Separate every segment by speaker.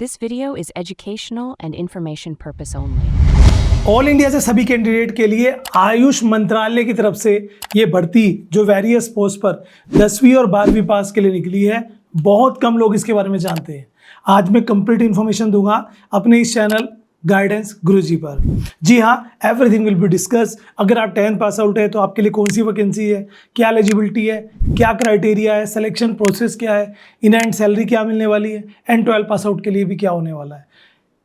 Speaker 1: This video is educational and information purpose only.
Speaker 2: All India से सभी candidate के लिए आयुष मंत्रालय की तरफ से ये भर्ती जो वेरियस पोस्ट पर 10वीं और 12वीं पास के लिए निकली है, बहुत कम लोग इसके बारे में जानते हैं। आज मैं कंप्लीट इन्फॉर्मेशन दूंगा अपने इस चैनल गाइडेंस गुरुजी पर। जी हाँ, एवरीथिंग विल बी डिस्कस। अगर आप 10th पास आउट है तो आपके लिए कौन सी वैकेंसी है, क्या एलिजिबिलिटी है, क्या क्राइटेरिया है, सिलेक्शन प्रोसेस क्या है, इन एंड सैलरी क्या मिलने वाली है, एंड 12 पास आउट के लिए भी क्या होने वाला है।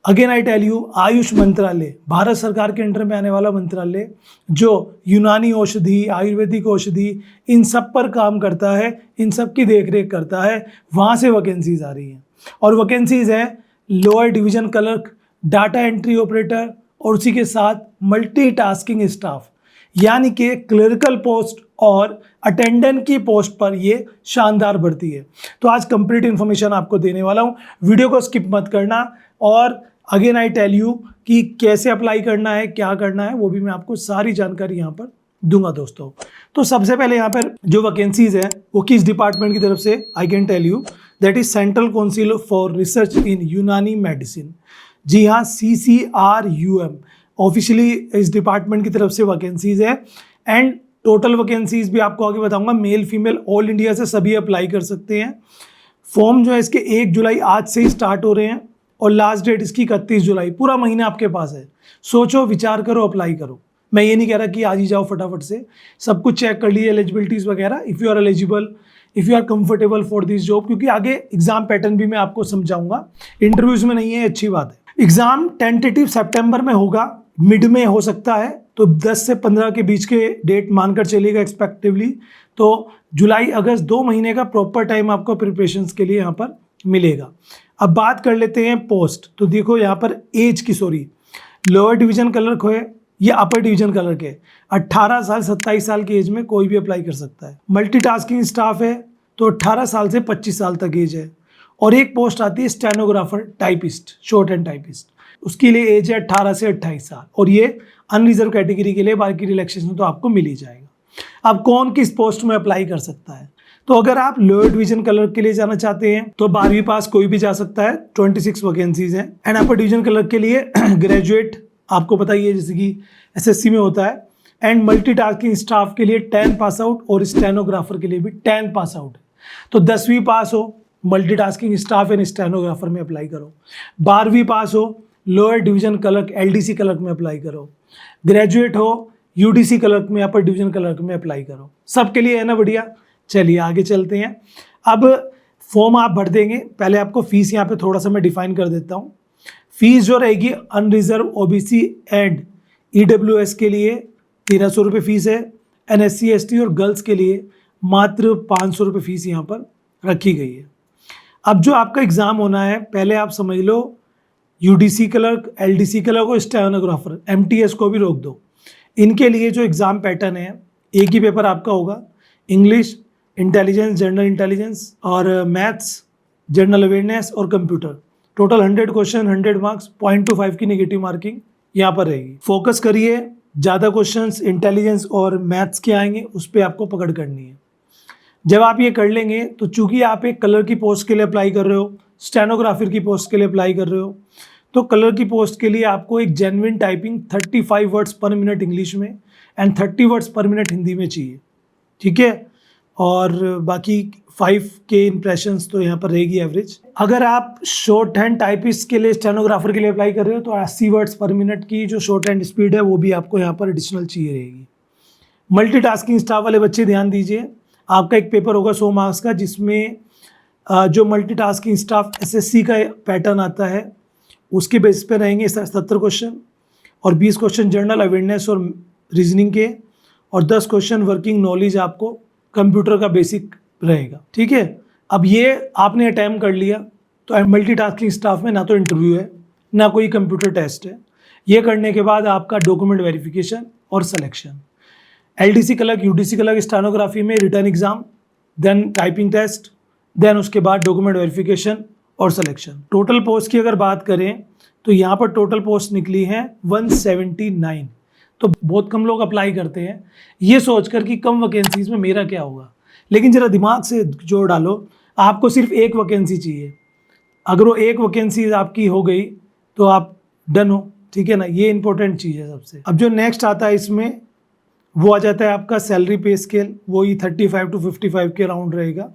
Speaker 2: Again I tell you, Ayush मंत्रालय भारत सरकार के अंडर में आने वाला मंत्रालय जो यूनानी औषधि, आयुर्वेदिक औषधि, इन सब पर काम करता है, इन सब की देखरेख करता है। वहाँ से वैकेंसीज आ रही हैं और वैकेंसीज है lower division clerk, data entry operator और उसी के साथ मल्टीटास्किंग स्टाफ, यानी कि क्लरिकल पोस्ट और अटेंडेंट की पोस्ट पर ये शानदार भर्ती है। तो आज कंप्लीट इन्फॉर्मेशन आपको देने वाला हूँ, वीडियो को स्किप मत करना। और अगेन आई टेल यू कि कैसे अप्लाई करना है, क्या करना है, वो भी मैं आपको सारी जानकारी यहाँ पर दूंगा दोस्तों। तो सबसे पहले यहाँ पर जो वैकेंसीज है वो किस डिपार्टमेंट की तरफ से, I can tell you that is central council for research in Unani medicine. जी हाँ, CCRUM ऑफिशियली इस डिपार्टमेंट की तरफ से वैकेंसीज है। एंड टोटल वैकेंसीज भी आपको आगे बताऊंगा, मेल फीमेल ऑल इंडिया से सभी अप्लाई कर सकते हैं। फॉर्म जो है इसके 1 जुलाई आज से ही स्टार्ट हो रहे हैं और लास्ट डेट इसकी 31 जुलाई। पूरा महीना आपके पास है, सोचो, विचार करो, अप्लाई करो। मैं ये नहीं कह रहा कि आज ही जाओ फटाफट से, सब कुछ चेक कर लीजिए, एलिजिबिलिटीज़ वगैरह, if you are eligible, if you are comfortable for this job, क्योंकि आगे एग्जाम पैटर्न भी मैं आपको समझाऊंगा, इंटरव्यूज में नहीं है, अच्छी बात है। एग्जाम टेंटेटिव सितंबर में होगा, मिड में हो सकता है, तो 10 से 15 के बीच के डेट मानकर चलेगा एक्सपेक्टिवली। तो जुलाई अगस्त 2 महीने का प्रॉपर टाइम आपको प्रिपरेशंस के लिए यहाँ पर मिलेगा। अब बात कर लेते हैं पोस्ट। तो देखो यहाँ पर एज की, लोअर डिवीजन क्लर्क हो या अपर डिवीजन क्लर्क है, 18 साल 27 साल की एज में कोई भी अप्लाई कर सकता है। मल्टीटास्किंग स्टाफ है तो 18 साल से 25 साल तक एज है। और एक पोस्ट आती है stenographer typist, short hand typist, उसके लिए एज है 18 से 28 साल और ये अनरिजर्व कैटेगरी के लिए, बाकी रिलैक्सेशन तो आपको मिल ही जाएगा। अब कौन किस पोस्ट में अप्लाई कर सकता है? तो अगर आप लोअर डिवीजन क्लर्क के लिए जाना चाहते हैं तो 12वीं पास कोई भी जा सकता है, 26 वैकेंसीज हैं। एंड अपर डिवीजन क्लर्क के लिए ग्रेजुएट आपको पता ही है, जैसे कि SSC में होता है। एंड मल्टीटास्किंग स्टाफ के लिए 10 पास आउट और स्टेनोग्राफर के लिए भी 10 पास आउट है। तो 10वीं पास हो, मल्टीटास्किंग स्टाफ एंड स्टेनोग्राफर में अप्लाई करो। 12वीं पास हो, lower division clerk LDC clerk में अप्लाई करो। ग्रेजुएट हो, UDC क्लर्क में, अपर डिवीजन क्लर्क में अप्लाई करो। सबके लिए है ना, बढ़िया। चलिए आगे चलते हैं। अब फॉर्म आप भर देंगे, पहले आपको फीस यहाँ पे थोड़ा सा मैं डिफाइन कर देता हूँ। फीस जो रहेगी अनरिजर्व OBC एंड EWS के लिए 1300 रुपये फीस है। NSC ST और गर्ल्स के लिए मात्र 500 रुपये फीस यहाँ पर रखी गई है। अब जो आपका एग्ज़ाम होना है, पहले आप समझ लो UDC क्लर्क, LDC क्लर्क और स्टेनोग्राफर, MTS को भी रोक दो। इनके लिए जो एग्ज़ाम पैटर्न है, एक ही पेपर आपका होगा, इंग्लिश, इंटेलिजेंस, जनरल इंटेलिजेंस और मैथ्स, जनरल अवेयरनेस और कंप्यूटर। टोटल 100 क्वेश्चन, 100 मार्क्स, 0.25 की नेगेटिव मार्किंग यहाँ पर रहेगी। फोकस करिए, ज़्यादा क्वेश्चंस इंटेलिजेंस और मैथ्स के आएंगे, उस पर आपको पकड़ करनी है। जब आप ये कर लेंगे तो चूंकि आप एक कलर की पोस्ट के लिए अप्लाई कर रहे हो, स्टेनोग्राफर की पोस्ट के लिए अप्लाई कर रहे हो, तो कलर की पोस्ट के लिए आपको एक genuine typing 35 words per minute English में and 30 words per minute Hindi में चाहिए, ठीक है। और बाकी 5 के इम्प्रेशंस तो यहाँ पर रहेगी एवरेज। अगर आप शॉर्ट हैंड टाइपिस्ट के लिए, स्टेनोग्राफर के लिए अप्लाई कर रहे हो तो 80 वर्ड्स पर मिनट की जो शॉर्ट हैंड स्पीड है वो भी आपको यहाँ पर एडिशनल चाहिए रहेगी। मल्टीटास्किंग स्टाफ वाले बच्चे ध्यान दीजिए, आपका एक पेपर होगा 100 मार्क्स का, जिसमें जो मल्टीटास्किंग स्टाफ SSC का पैटर्न आता है उसके बेसिस पे रहेंगे 70 क्वेश्चन और 20 क्वेश्चन जनरल अवेयरनेस और रीजनिंग के और 10 क्वेश्चन वर्किंग नॉलेज आपको कंप्यूटर का बेसिक रहेगा, ठीक है। अब ये आपने अटैम्प्ट कर लिया तो मल्टीटास्किंग स्टाफ में ना तो इंटरव्यू है ना कोई कंप्यूटर टेस्ट है। ये करने के बाद आपका डॉक्यूमेंट वेरिफिकेशन और selection. LDC clerk, UDC clerk, stenography में written exam, then typing test, then उसके बाद डॉक्यूमेंट वेरिफिकेशन और सिलेक्शन। टोटल पोस्ट की अगर बात करें तो यहाँ पर टोटल पोस्ट निकली है 179। तो बहुत कम लोग अप्लाई करते हैं ये सोचकर कि कम वैकेंसीज में मेरा क्या होगा, लेकिन ज़रा दिमाग से जोड़ डालो, आपको सिर्फ एक वैकेंसी चाहिए। अगर वो एक वैकेंसी आपकी हो गई तो आप डन हो, ठीक है ना। ये इंपॉर्टेंट चीज़ है सबसे। अब जो नेक्स्ट आता है इसमें वो आ जाता है आपका सैलरी पे स्केल, वही 35 to 55 के राउंड रहेगा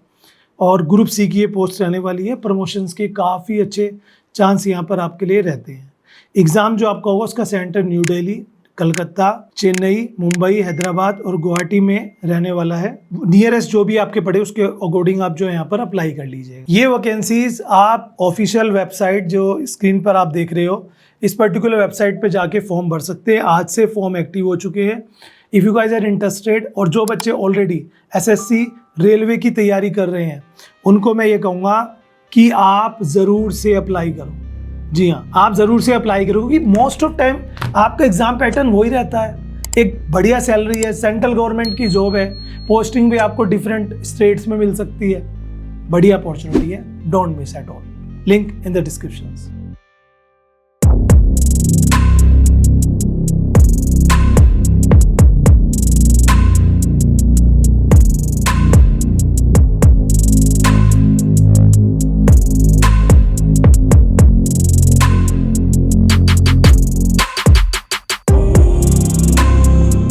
Speaker 2: और ग्रुप सी की ये पोस्ट रहने वाली है। प्रमोशंस के काफ़ी अच्छे चांस यहाँ पर आपके लिए रहते हैं। एग्ज़ाम जो आपका होगा उसका सेंटर न्यू दिल्ली, कलकत्ता, चेन्नई, मुंबई, हैदराबाद और गुवाहाटी में रहने वाला है। नियरेस्ट जो भी आपके पड़े उसके अकॉर्डिंग आप जो है यहाँ पर अप्लाई कर लीजिएगा। ये वैकेंसीज आप ऑफिशियल वेबसाइट जो स्क्रीन पर आप देख रहे हो इस पर्टिकुलर वेबसाइट पे जाके फॉर्म भर सकते हैं। आज से फॉर्म एक्टिव हो चुके हैं। If you guys are interested, और जो बच्चे ऑलरेडी एसएससी रेलवे की तैयारी कर रहे हैं उनको मैं ये कहूँगा कि आप ज़रूर से अप्लाई करो। जी हाँ, आप ज़रूर से अप्लाई करो क्योंकि मोस्ट ऑफ टाइम आपका एग्ज़ाम पैटर्न वही रहता है। एक बढ़िया सैलरी है, सेंट्रल गवर्नमेंट की जॉब है, पोस्टिंग भी आपको डिफरेंट स्टेट्स में मिल सकती है। बढ़िया अपॉर्चुनिटी है, don't miss at all. Link in the description.